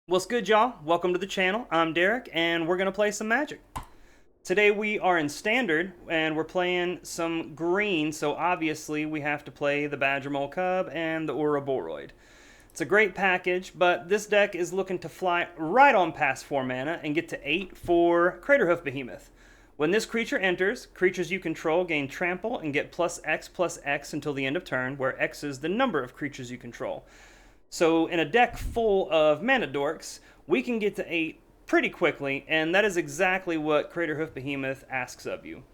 What's good, y'all? Welcome to the channel. I'm Derek, and we're going to play some Magic. Today we are in Standard, and we're playing some green, so obviously we have to play the Badger Mole Cub and the Ouroboros. It's a great package, but this deck is looking to fly right on past 4 mana and get to 8 for Craterhoof Behemoth. When this creature enters, creatures you control gain trample and get +X until the end of turn, where X is the number of creatures you control. So in a deck full of mana dorks, we can get to 8 pretty quickly, and that is exactly what Craterhoof Behemoth asks of you.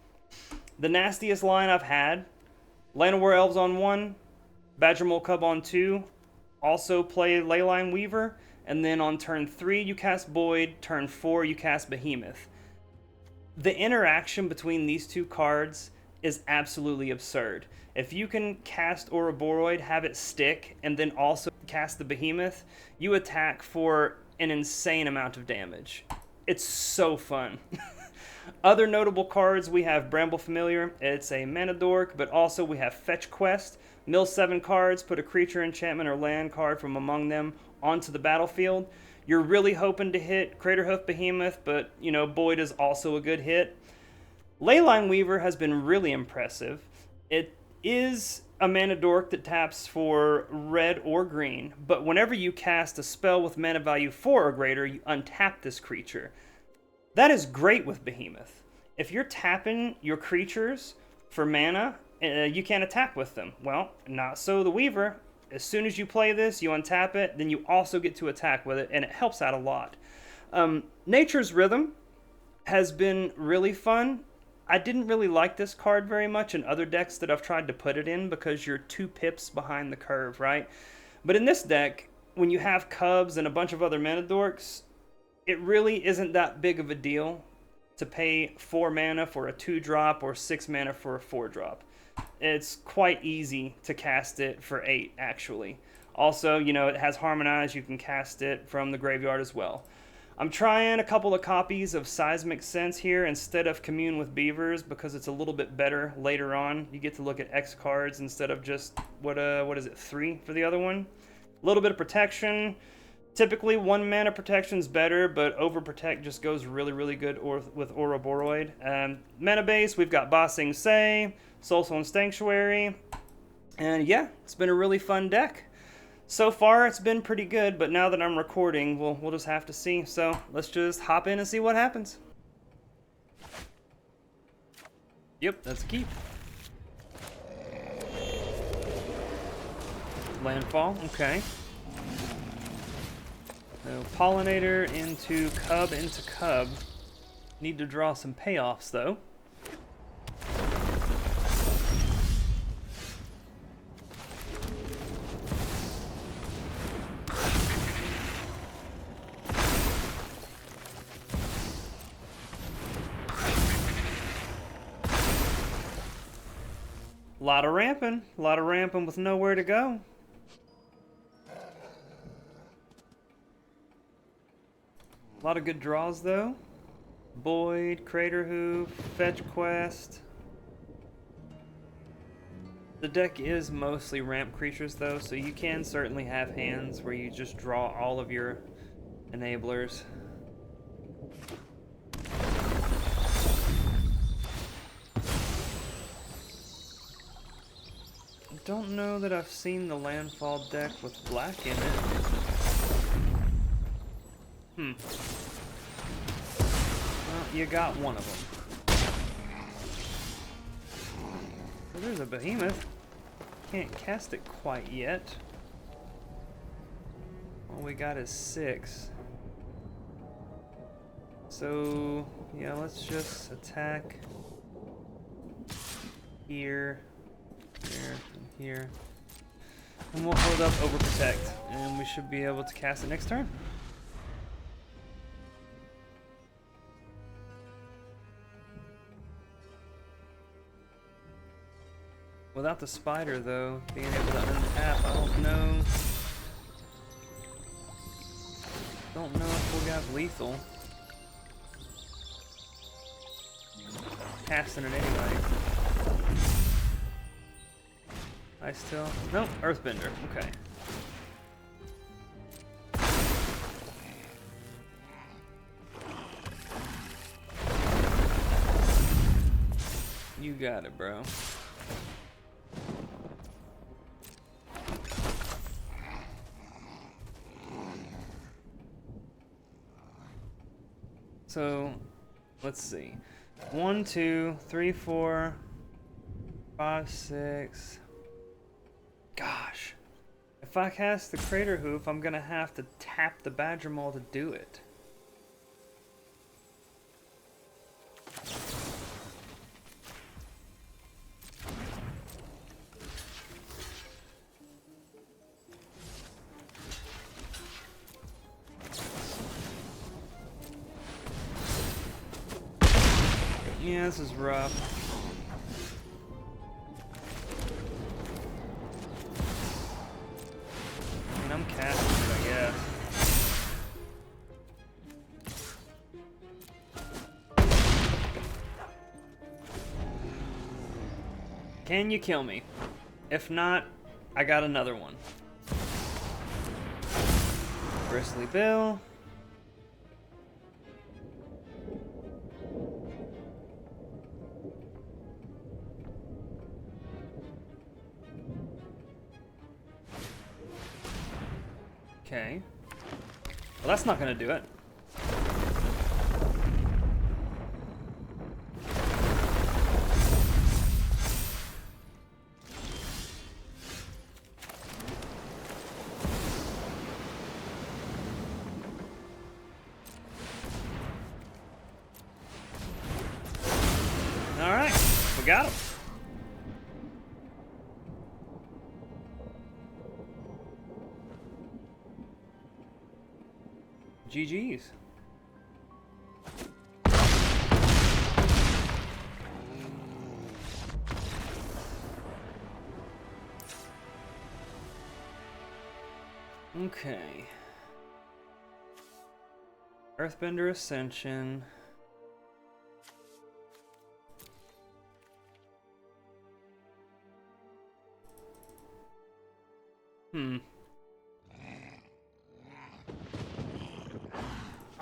The nastiest line I've had: Llanowar Elves on 1, Badger Mole Cub on 2, also play Leyline Weaver, and then on turn 3 you cast Boyd, turn 4 you cast Behemoth. The interaction between these two cards is absolutely absurd. If you can cast Ouroboros, have it stick, and then also cast the Behemoth, you attack for an insane amount of damage. It's so fun. Other notable cards, we have Bramble Familiar. It's a mana dork, but also we have Fetch Quest. Mill 7 cards, put a creature, enchantment, or land card from among them onto the battlefield. You're really hoping to hit Craterhoof Behemoth, but, you know, Boyd is also a good hit. Leyline Weaver has been really impressive. It is a mana dork that taps for red or green, but whenever you cast a spell with mana value 4 or greater, you untap this creature. That is great with Behemoth. If you're tapping your creatures for mana, you can't attack with them. Well, not so the Weaver. As soon as you play this, you untap it, then you also get to attack with it, and it helps out a lot. Nature's Rhythm has been really fun. I didn't really like this card very much in other decks that I've tried to put it in because you're 2 pips behind the curve, right? But in this deck, when you have Cubs and a bunch of other mana dorks, it really isn't that big of a deal to pay 4 mana for a 2-drop or 6 mana for a 4-drop. It's quite easy to cast it for 8, actually. Also, you know, it has Harmonize. You can cast it from the graveyard as well. I'm trying a couple of copies of Seismic Sense here instead of Commune with Beavers because it's a little bit better later on. You get to look at X cards instead of just, what is it, 3 for the other one? A little bit of protection. Typically 1 mana protection is better, but Overprotect just goes really, really good with Ouroboros. Mana base, we've got Ba Sing Se, Soulstone Sanctuary, and yeah, it's been a really fun deck. So far, it's been pretty good, but now that I'm recording, we'll just have to see. So let's just hop in and see what happens. Yep, that's a keep. Landfall, okay. So Pollinator into Cub. Need to draw some payoffs, though. A lot of ramping with nowhere to go. A lot of good draws, though. Boyd, Craterhoof, Fetch Quest. The deck is mostly ramp creatures, though, so you can certainly have hands where you just draw all of your enablers. I don't know that I've seen the landfall deck with black in it. Well, you got one of them. So there's a Behemoth. Can't cast it quite yet. All we got is 6. So, yeah, let's just attack here. Here and here. And we'll hold up Overprotect, and we should be able to cast it next turn. Without the spider, though, being able to untap, I don't know. Don't know if we'll have lethal. Casting it anyway. I still... Nope, Earthbender. Okay. got it, bro. So, let's see. 1, 2, 3, 4, 5, 6. Gosh. If I cast the Craterhoof, I'm gonna have to tap the Badger Maul to do it. Yeah, this is rough. I mean, I'm casting it, I guess. Can you kill me? If not, I got another one. Bristly Bill. Okay. Well, that's not gonna do it. All right, we got him. GG's. Okay. Earthbender Ascension.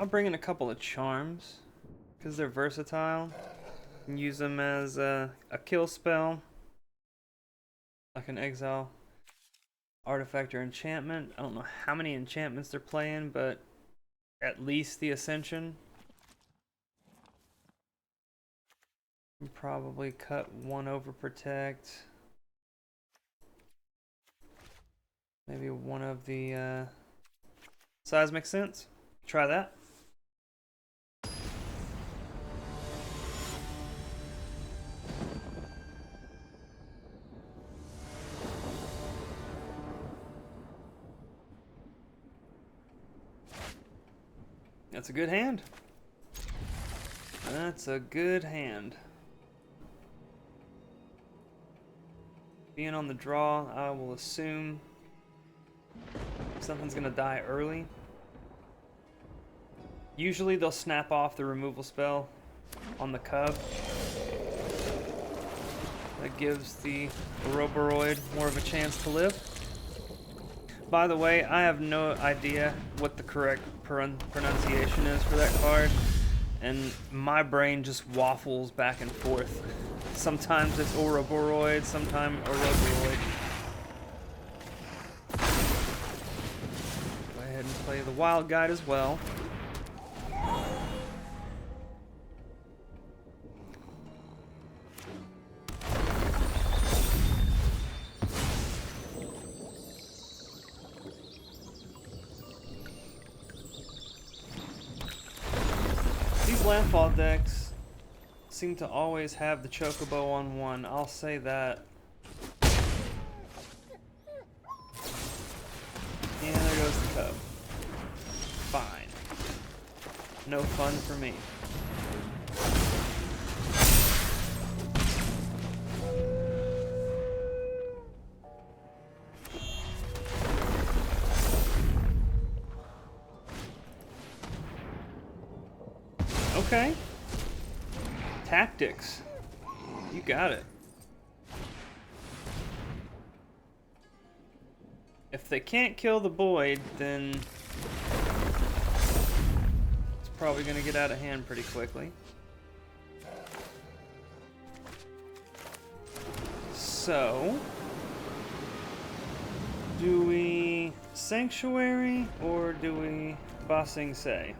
I'll bring in a couple of charms because they're versatile. You can use them as a kill spell. I can exile artifact or enchantment. I don't know how many enchantments they're playing, but at least the Ascension. Probably cut one over protect. Maybe one of the seismic sense. Try that. That's a good hand. That's a good hand. Being on the draw, I will assume something's gonna die early. Usually they'll snap off the removal spell on the cub. That gives the Ouroboros more of a chance to live. By the way, I have no idea what the correct pronunciation is for that card, and my brain just waffles back and forth. Sometimes it's Ouroboros, sometimes Ouroboros. Go ahead and play the Wild Guide as well. Landfall decks seem to always have the Chocobo on one. I'll say that. And there goes the Cub. Fine. No fun for me. Okay. Tactics. You got it. If they can't kill the Boyd, then it's probably going to get out of hand pretty quickly. So, do we Sanctuary or do we Ba Sing Se?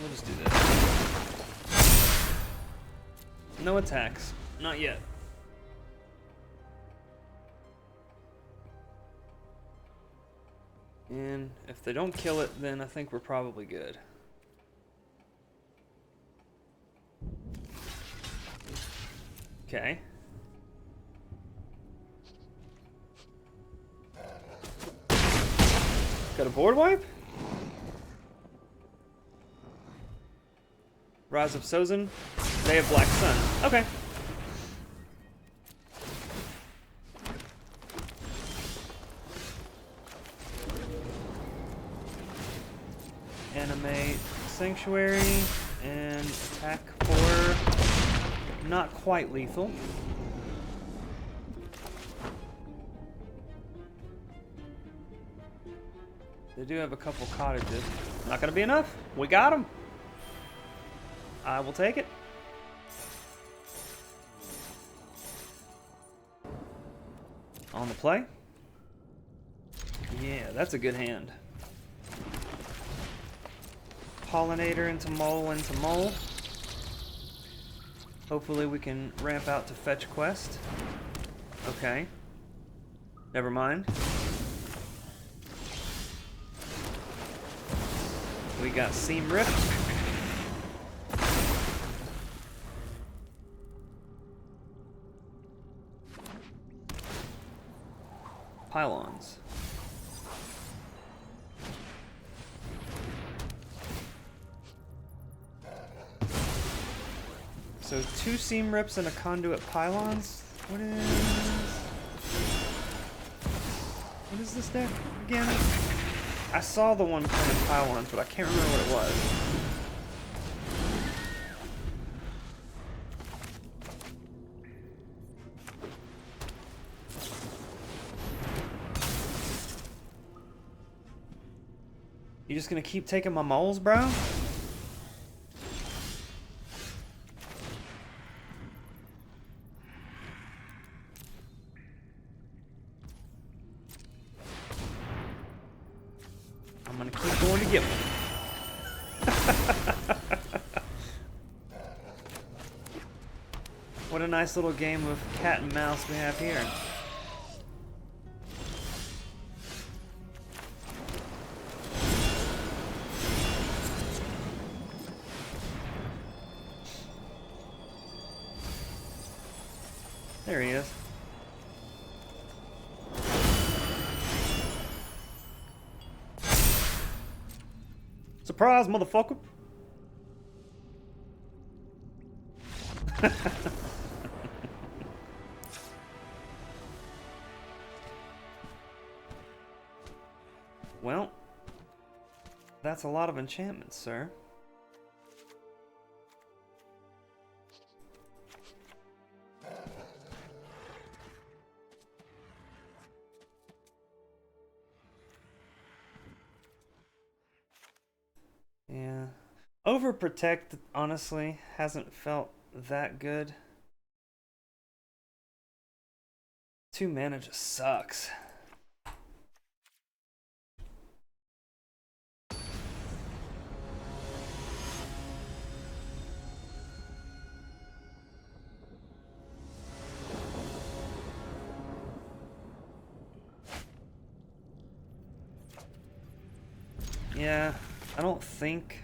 We'll just do this. No attacks. Not yet. And if they don't kill it, then I think we're probably good. Okay. Got a board wipe? Rise of Sozin. Day of Black Sun. Okay. Animate Sanctuary and attack for not quite lethal. They do have a couple cottages. Not gonna be enough. We got them. I will take it. On the play. Yeah, that's a good hand. Pollinator into mole. Hopefully we can ramp out to fetch quest. Okay. Never mind. We got Seam Rip. Pylons. So 2 Seam Rips and a Conduit Pylons. What is this deck again? I saw the one playing Pylons, but I can't remember what it was. You just gonna keep taking my moles, bro? I'm gonna keep going to get one. What a nice little game of cat and mouse we have here. There he is. Surprise, motherfucker! Well, that's a lot of enchantments, sir. Yeah. Overprotect, honestly, hasn't felt that good. 2 mana just sucks. Yeah, I don't think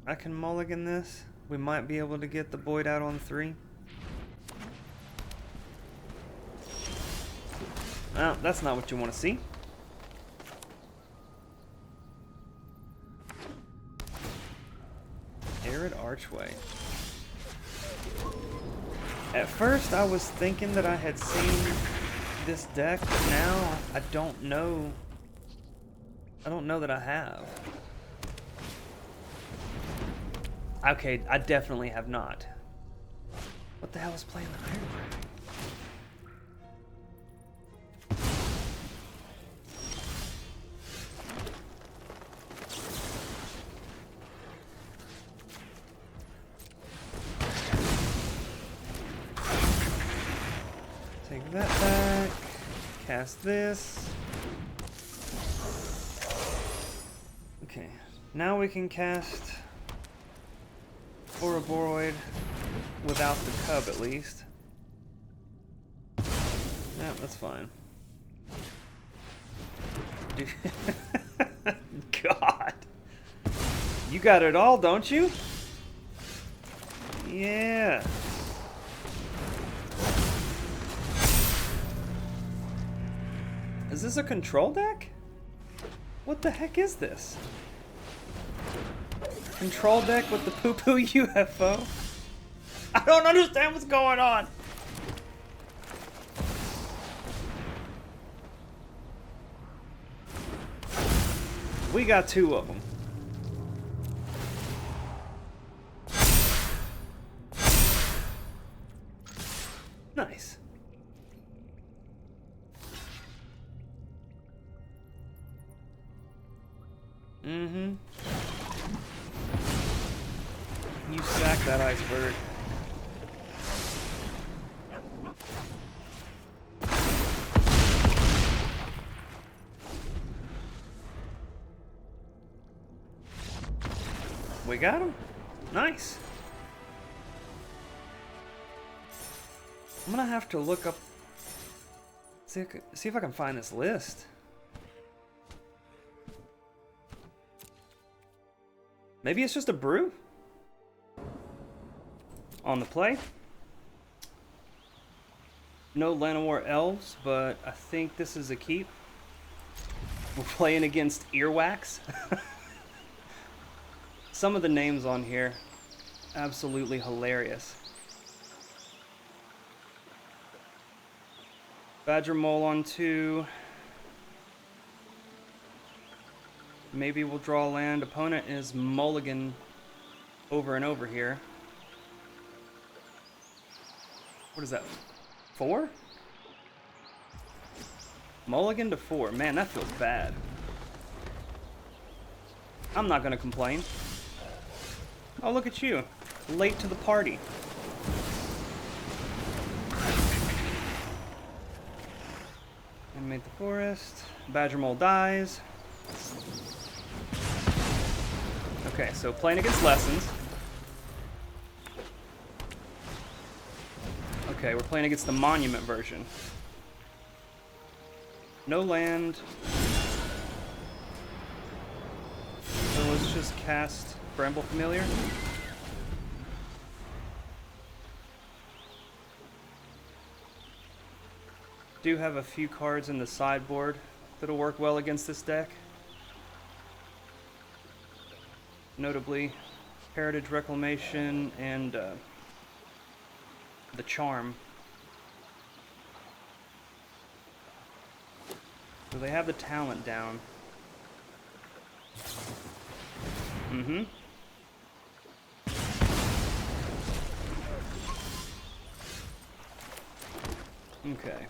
I can mulligan this. We might be able to get the Boyd out on 3. Well, that's not what you want to see. Arid Archway. At first I was thinking that I had seen this deck, but now I don't know. I don't know that I have. Okay, I definitely have not. What the hell is playing the Iron Dragon? Take that back. Cast this. Okay, now we can cast Ouroboros without the cub at least. Yeah, that's fine. Dude. God. You got it all, don't you? Yeah. Is this a control deck? What the heck is this? Control deck with the poo-poo UFO? I don't understand what's going on. We got two of them. Nice. Mm-hmm. You sack that iceberg. We got him. Nice. I'm gonna have to look up, see if I can find this list. Maybe it's just a brew on the play. No Llanowar elves, but I think this is a keep. We're playing against earwax. Some of the names on here, absolutely hilarious. Badger Mole on 2. Maybe we'll draw land. Opponent is mulligan over and over here. What is that? 4? Mulligan to 4. Man, that feels bad. I'm not gonna complain. Oh, look at you. Late to the party. Animate the forest. Badger Mole dies. Okay, so playing against lessons. Okay, we're playing against the monument version. No land. So let's just cast Bramble Familiar. Do have a few cards in the sideboard that'll work well against this deck. Notably, Heritage Reclamation and the Charm. So they have the talent down. Mm-hmm. Okay.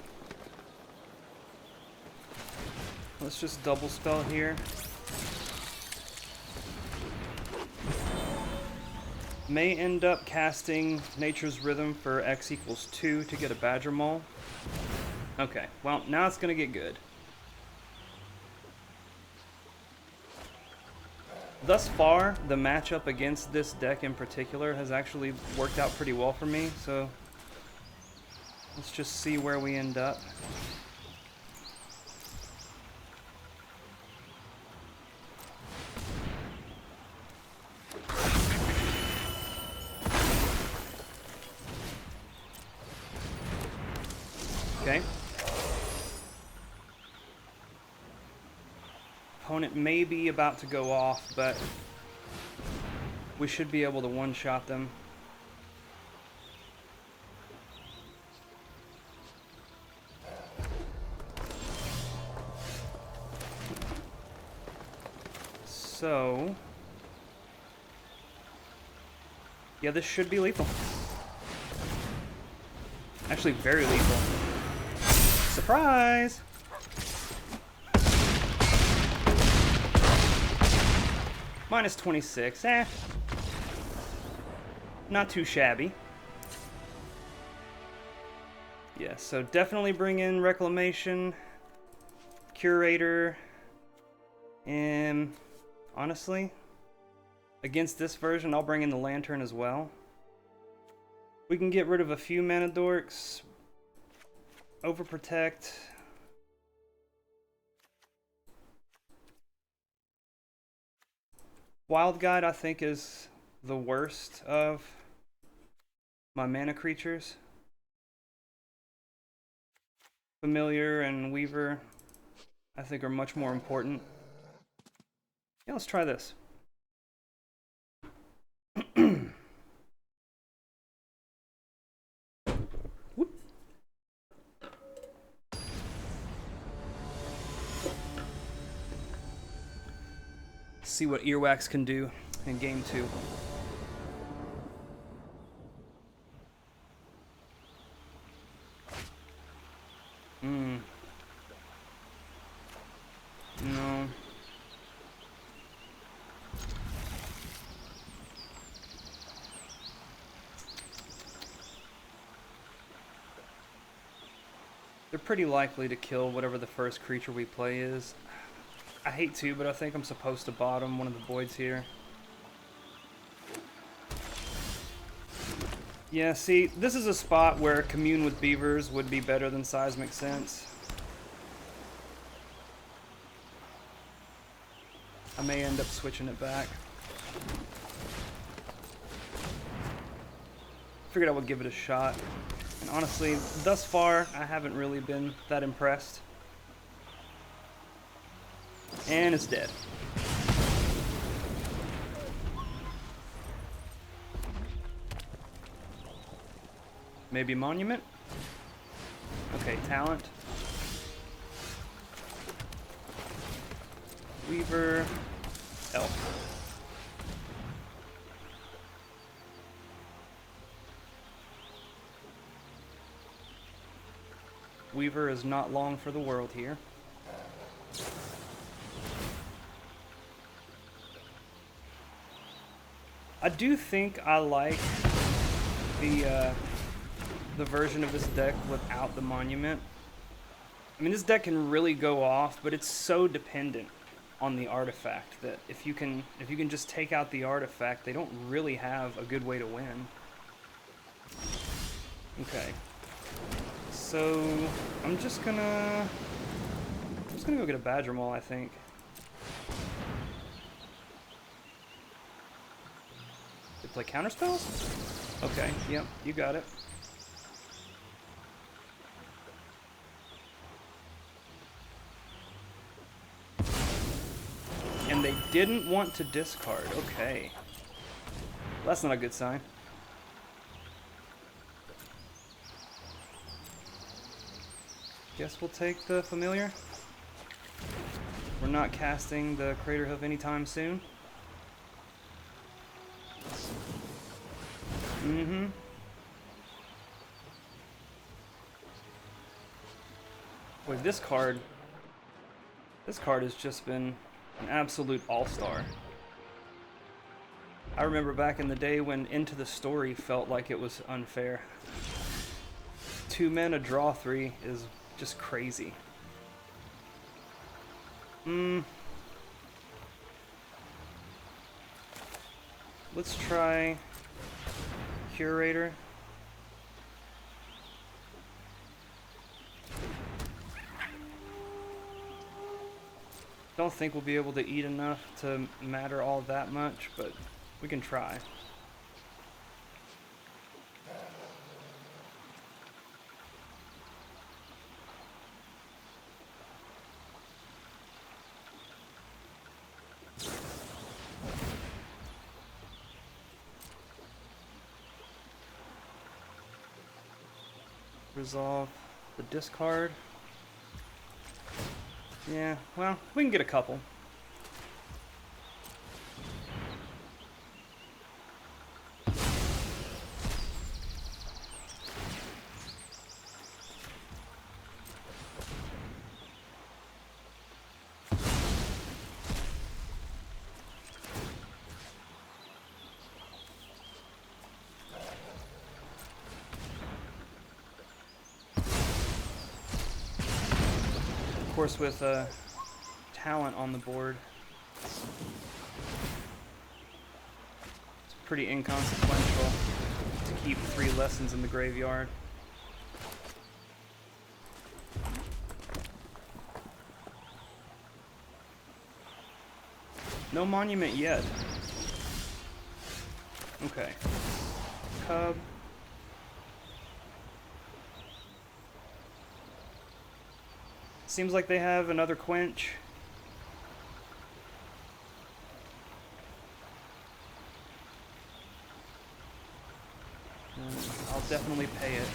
Let's just double spell here. May end up casting Nature's Rhythm for X equals 2 to get a Badger Mole. Okay, well, now it's gonna get good. Thus far, the matchup against this deck in particular has actually worked out pretty well for me, so let's just see where we end up. Okay. Opponent may be about to go off, but we should be able to one-shot them. So, yeah, this should be lethal. Actually, very lethal. Surprise! Minus 26, not too shabby. Yeah, so definitely bring in Reclamation, Curator, and honestly, against this version, I'll bring in the Lantern as well. We can get rid of a few mana dorks, overprotect. Wild Guide, I think, is the worst of my mana creatures. Familiar and Weaver, I think, are much more important. Yeah, let's try this. See what Earwax can do in game 2. No. They're pretty likely to kill whatever the first creature we play is. I hate to, but I think I'm supposed to bottom one of the voids here. Yeah, see, this is a spot where Commune with Beavers would be better than Seismic Sense. I may end up switching it back. Figured I would give it a shot. And honestly, thus far, I haven't really been that impressed. And it's dead. Maybe Monument? Okay, Talent. Weaver. Elf. Weaver is not long for the world here. I do think I like the version of this deck without the Monument. I mean, this deck can really go off, but it's so dependent on the artifact that if you can just take out the artifact, they don't really have a good way to win. Okay. So I'm just gonna go get a Badger Maul, I think. They play counterspells? Okay, yep, you got it. And they didn't want to discard. Okay. Well, that's not a good sign. Guess we'll take the Familiar. We're not casting the Craterhoof anytime soon. Mm-hmm. Boy, this card has just been an absolute all-star. I remember back in the day when Into the Story felt like it was unfair. 2 mana, draw 3 is just crazy. Let's try Curator. Don't think we'll be able to eat enough to matter all that much, but we can try. Resolve the discard. Yeah, well, we can get a couple. course, with talent on the board, it's pretty inconsequential to keep 3 lessons in the graveyard. No monument yet. Okay. Cub. Seems like they have another quench. I'll definitely pay it.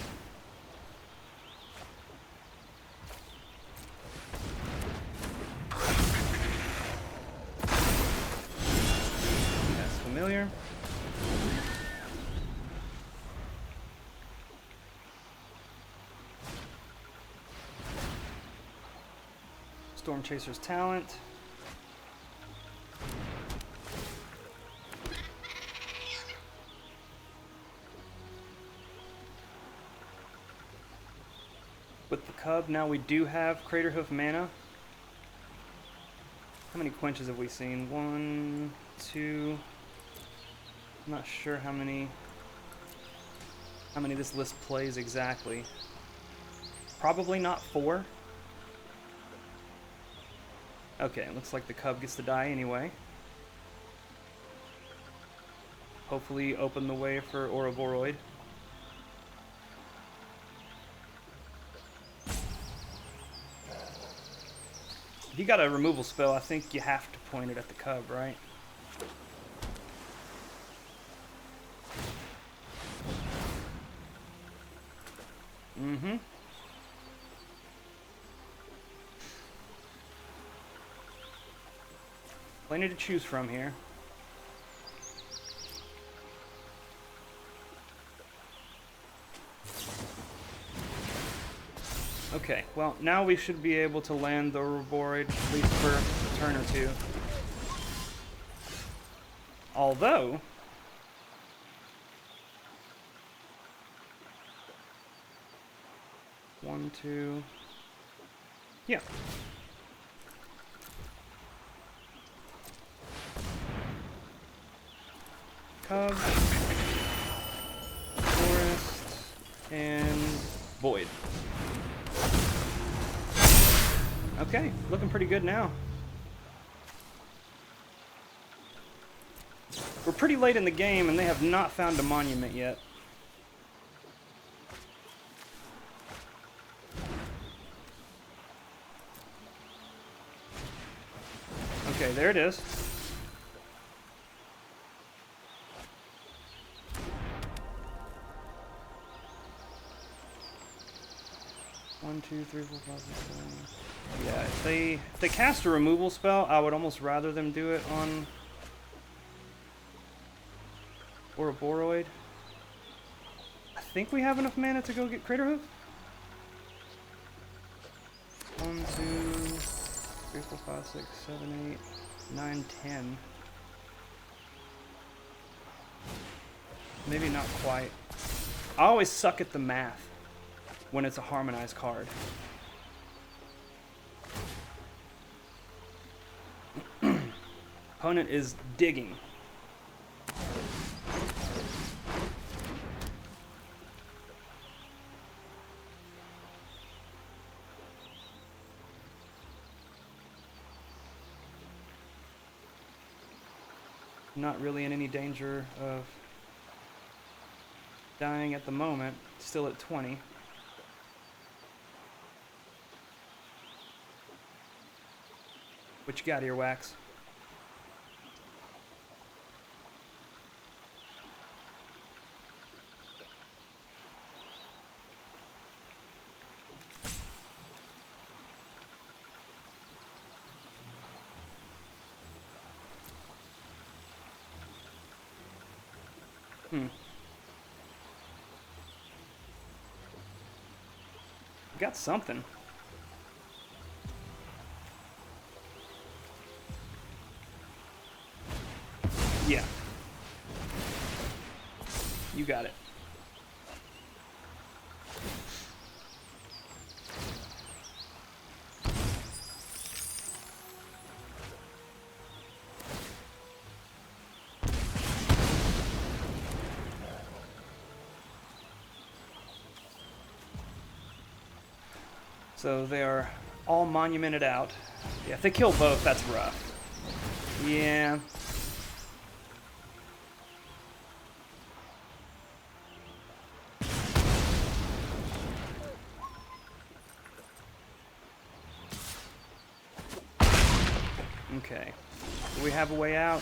That's familiar. Storm Chaser's talent. With the Cub, now we do have Craterhoof mana. How many quenches have we seen? 1, 2. I'm not sure how many this list plays exactly. Probably not 4. Okay, looks like the Cub gets to die anyway. Hopefully open the way for Ouroboros. If you got a removal spell, I think you have to point it at the Cub, right? Mm-hmm. Plenty to choose from here. Okay, well, now we should be able to land the Ouroboros at least for a turn or 2. Although... One, two... Yeah. Cub, Forest, and Void. Okay, looking pretty good now. We're pretty late in the game and they have not found a monument yet. Okay, there it is. One, two, three, four, five, six, seven. Yeah, if they cast a removal spell, I would almost rather them do it on Ouroboros. I think we have enough mana to go get Craterhoof. 1, 2, 3, 4, 5, 6, 7, 8, 9, 10. Maybe not quite. I always suck at the math when it's a harmonized card. Opponent is digging. Not really in any danger of dying at the moment. Still at 20. What you got here, Wax? Got something. Yeah. You got it. So they are all monumented out. Yeah, if they kill both, that's rough. Yeah. Okay. Do we have a way out?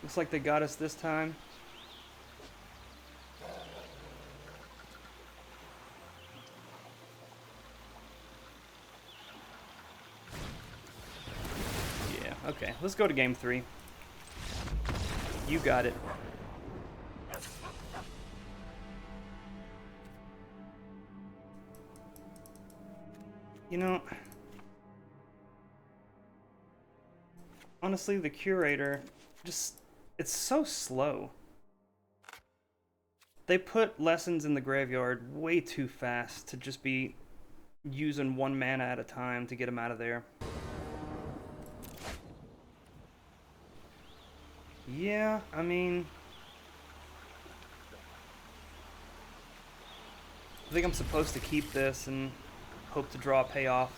Looks like they got us this time. Yeah, okay. Let's go to game 3. You got it. You know, honestly, the Curator just, it's so slow. They put lessons in the graveyard way too fast to just be using 1 mana at a time to get them out of there. Yeah, I mean, I think I'm supposed to keep this and hope to draw a payoff.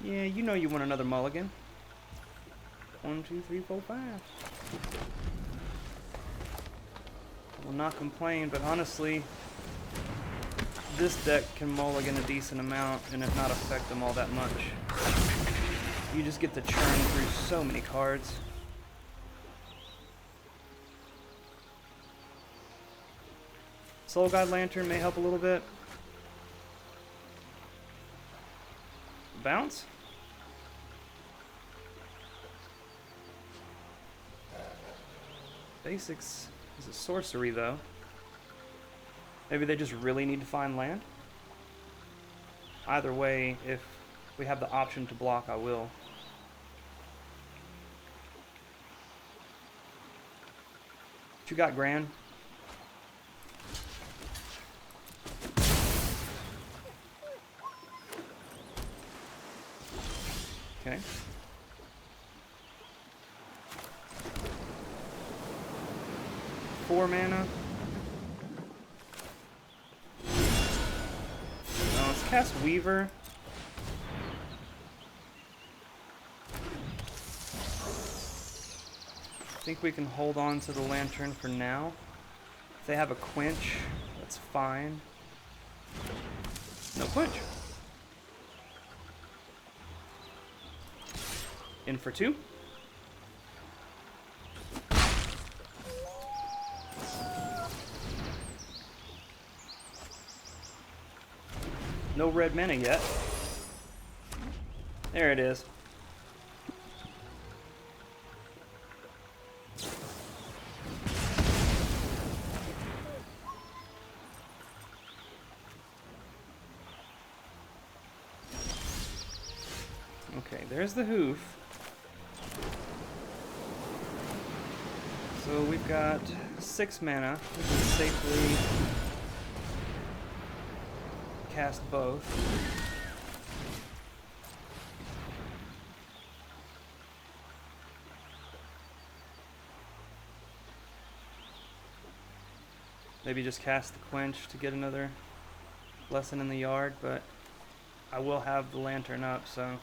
Yeah, you know you want another mulligan. 1, 2, 3, 4, 5. I will not complain, but honestly, this deck can mulligan a decent amount and it not affect them all that much. You just get to churn through so many cards. Soul God Lantern may help a little bit. Bounce? Basics is a sorcery, though. Maybe they just really need to find land? Either way, if we have the option to block, I will. What you got, Gran? Okay. Four mana. Let's cast Weaver. I think we can hold on to the Lantern for now. If they have a Quench, that's fine. No Quench. In for 2. No red mana yet. There it is. Okay, there's the hoof. So we've got 6 mana. We can safely cast both. Maybe just cast the Quench to get another lesson in the yard, but I will have the Lantern up, so...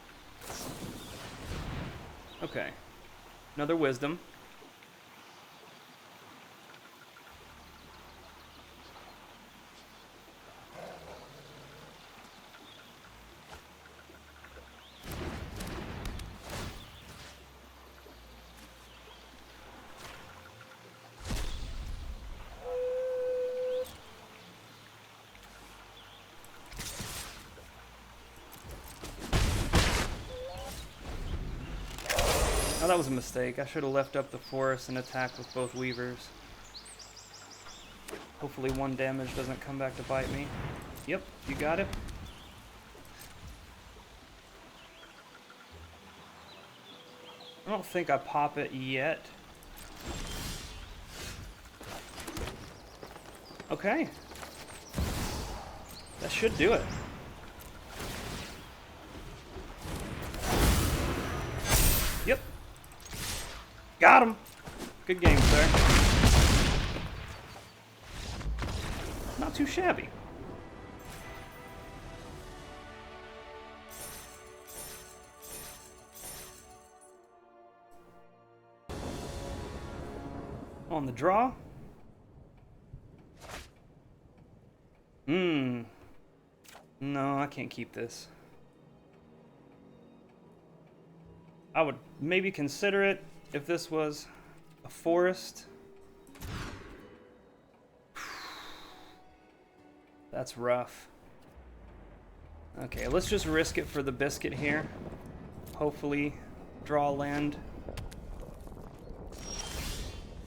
Okay. Another Wisdom. Oh, that was a mistake. I should have left up the forest and attacked with both weavers. Hopefully 1 damage doesn't come back to bite me. Yep, you got it. I don't think I pop it yet. Okay. That should do it. Yep. Got him. Good game, sir. Not too shabby. On the draw. No, I can't keep this. I would maybe consider it if this was a forest. That's rough. Okay, let's just risk it for the biscuit here. Hopefully draw land.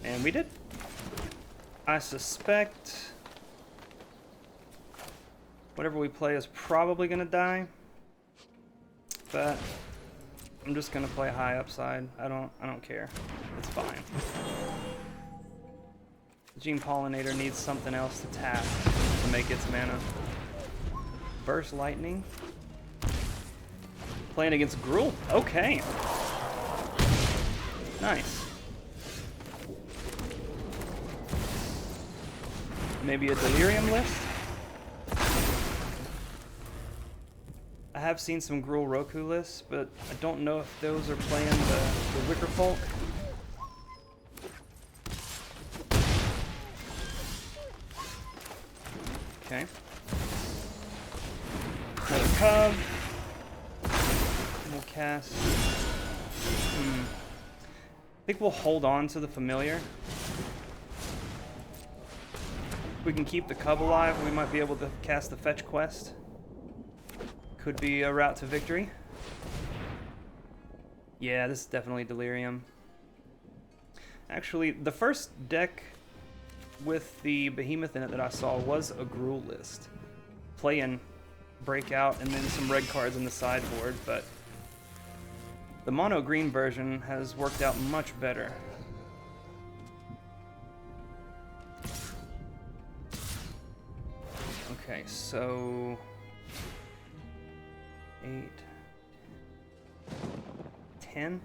And we did. I suspect whatever we play is probably gonna die. But I'm just gonna play high upside. I don't care. It's fine. The Gene Pollinator needs something else to tap to make its mana. Burst Lightning. Playing against Gruul. Okay. Nice. Maybe a Delirium list? I have seen some Gruul Roku lists, but I don't know if those are playing the Wicker Folk. Okay. Another Cub. We'll cast. I think we'll hold on to the Familiar. If we can keep the Cub alive, we might be able to cast the Fetch Quest. Could be a route to victory. Yeah, this is definitely Delirium. Actually, the first deck with the Behemoth in it that I saw was a Gruul list. Playing Breakout and then some red cards in the sideboard, but the mono green version has worked out much better. Okay, so 8, 10.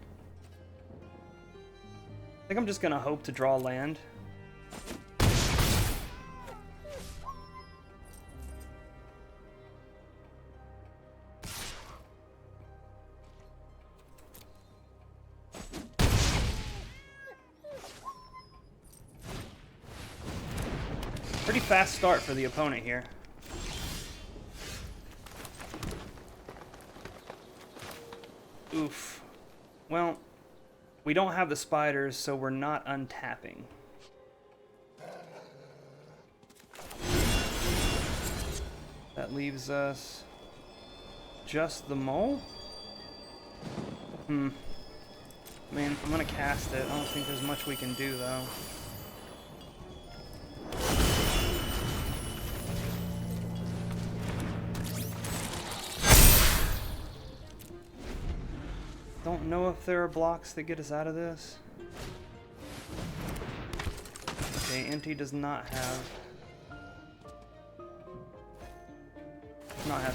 I think I'm just gonna hope to draw land. Pretty fast start for the opponent here. Oof. Well, we don't have the spiders, so we're not untapping. That leaves us just the mole? I mean, I'm gonna cast it. I don't think there's much we can do, though. Don't know if there are blocks that get us out of this. Okay, Empty does not have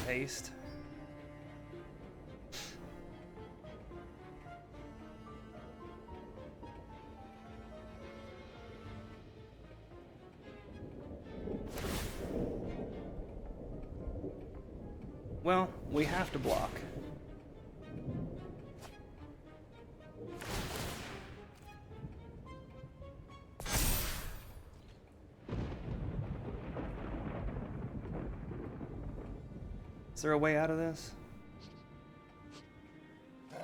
haste. Well, we have to block. Is there a way out of this? I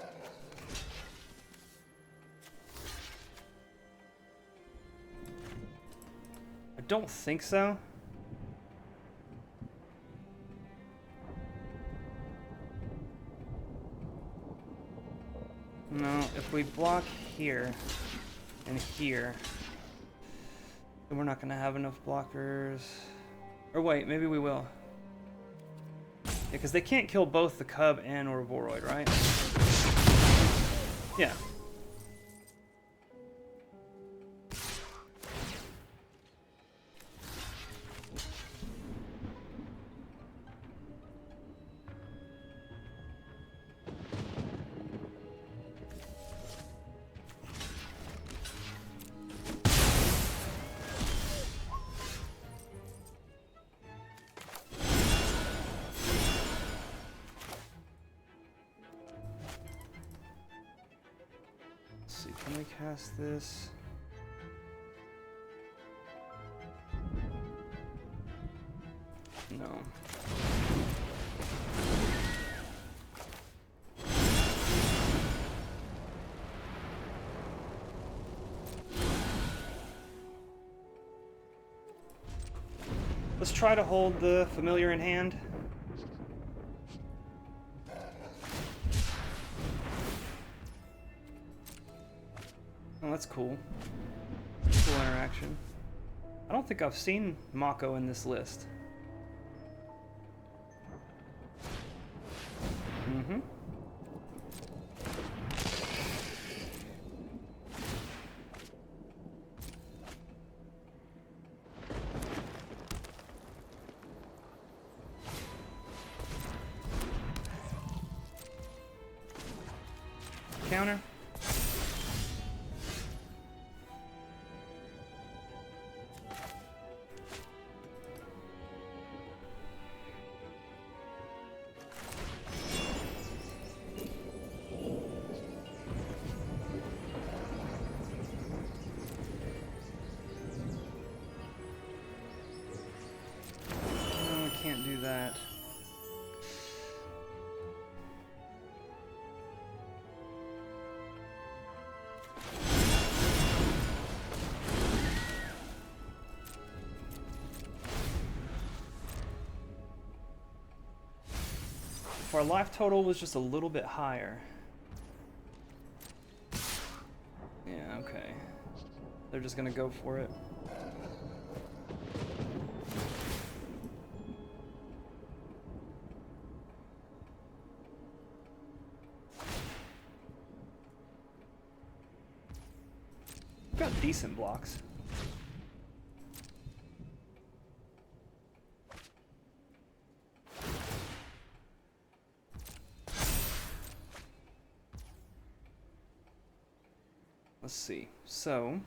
don't think so. No, if we block here and here, then we're not going to have enough blockers. Or wait, maybe we will. Yeah, because they can't kill both the Cub and Orboroid, right? Yeah. Can we cast this? No. Let's try to hold the familiar in hand. Oh, that's cool. Cool interaction. I don't think I've seen Mako in this list. Mm-hmm. Counter. Can't do that. If our life total was just a little bit higher. Yeah, okay. They're just gonna go for it. Got decent blocks. Let's see. So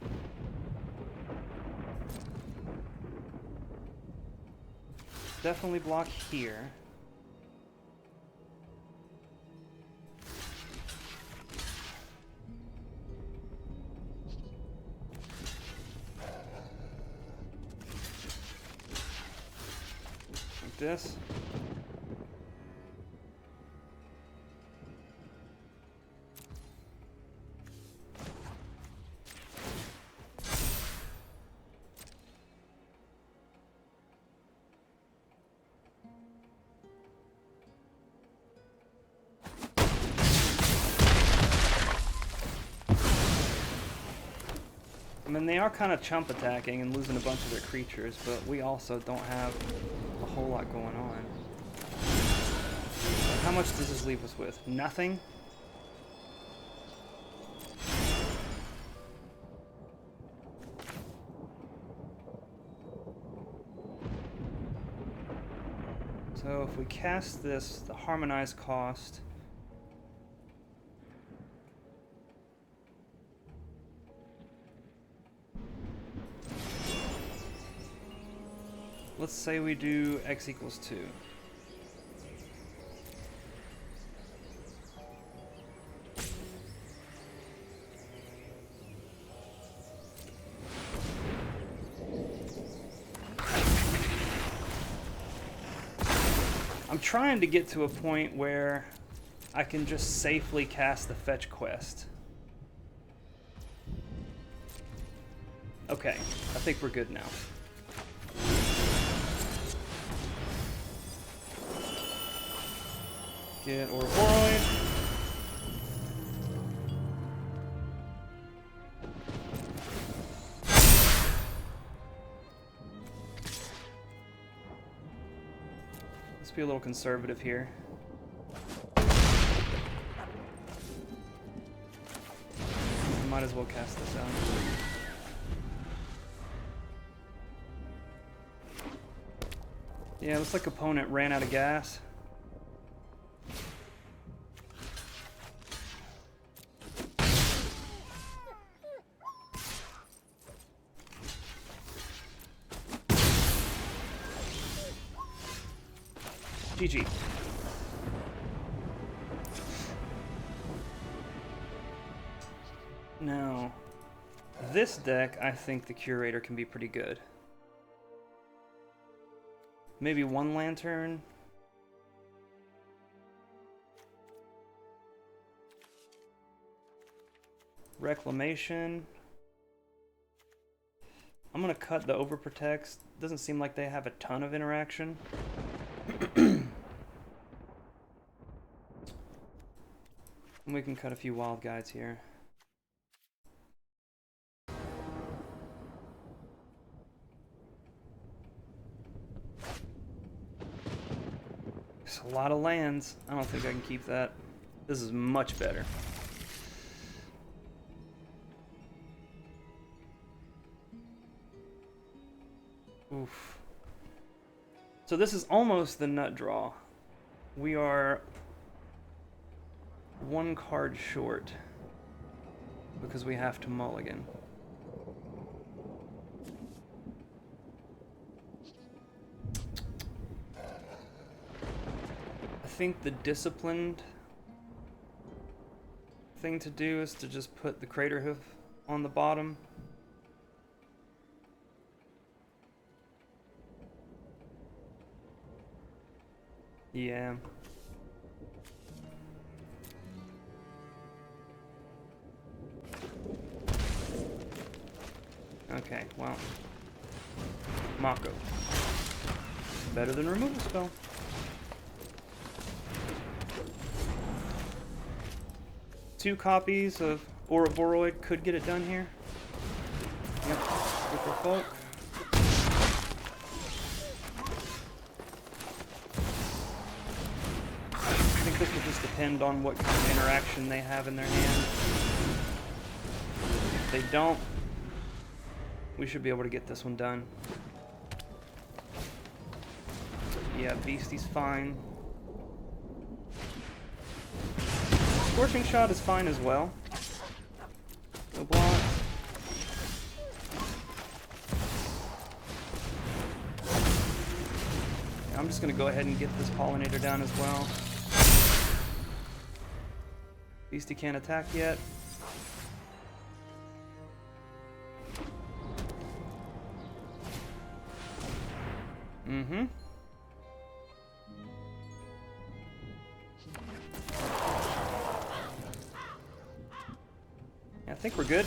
definitely block here. This. I mean, they are kind of chump attacking and losing a bunch of their creatures, but we also don't have a whole lot going on. So how much does this leave us with? Nothing? So if we cast this, the harmonized cost... Let's say we do x equals 2. I'm trying to get to a point where I can just safely cast the fetch quest. Okay, I think we're good now. Get Orboroid. Let's be a little conservative here. Might as well cast this out. Yeah, looks like opponent ran out of gas. GG. Now, this deck, I think the Curator can be pretty good. Maybe one Lantern. Reclamation. I'm going to cut the Overprotects. Doesn't seem like they have a ton of interaction. And we can cut a few Wild Guides here. There's a lot of lands. I don't think I can keep that. This is much better. Oof. So this is almost the nut draw. We are one card short because we have to mulligan. I think the disciplined thing to do is to just put the Craterhoof on the bottom. Yeah. Okay, well. Mako. Better than removal spell. Two copies of Ouroboros could get it done here. Yep, Super Folk. I think this will just depend on what kind of interaction they have in their hand. If they don't, we should be able to get this one done. Yeah, Beastie's fine. Scorching Shot is fine as well. No block. I'm just going to go ahead and get this Pollinator down as well. Beastie can't attack yet. Mm-hmm. I think we're good.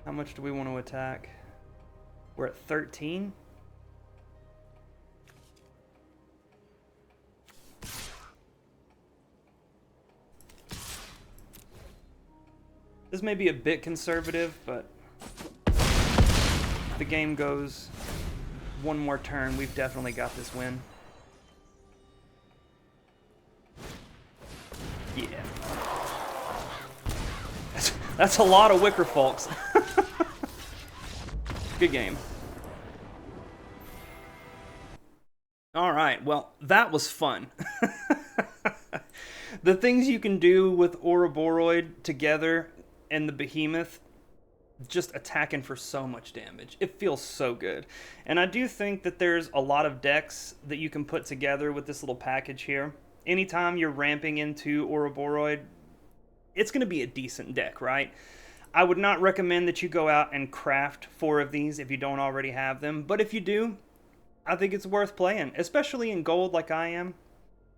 How much do we want to attack? We're at 13. This may be a bit conservative, but if the game goes one more turn, we've definitely got this win. Yeah. That's a lot of Wicker Folks. Good game. Alright, well, that was fun. The things you can do with Ouroboros together and the Behemoth, just attacking for so much damage. It feels so good. And I do think that there's a lot of decks that you can put together with this little package here. Anytime you're ramping into Ouroboros, it's going to be a decent deck, right? I would not recommend that you go out and craft 4 of these if you don't already have them. But if you do, I think it's worth playing, especially in gold like I am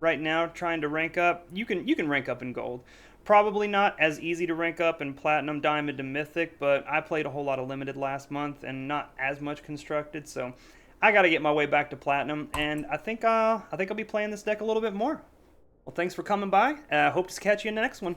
right now, trying to rank up. You can rank up in gold. Probably not as easy to rank up in Platinum, Diamond, and Mythic, but I played a whole lot of Limited last month and not as much Constructed, so I got to get my way back to Platinum, and I think I'll be playing this deck a little bit more. Well, thanks for coming by. Hope to catch you in the next one.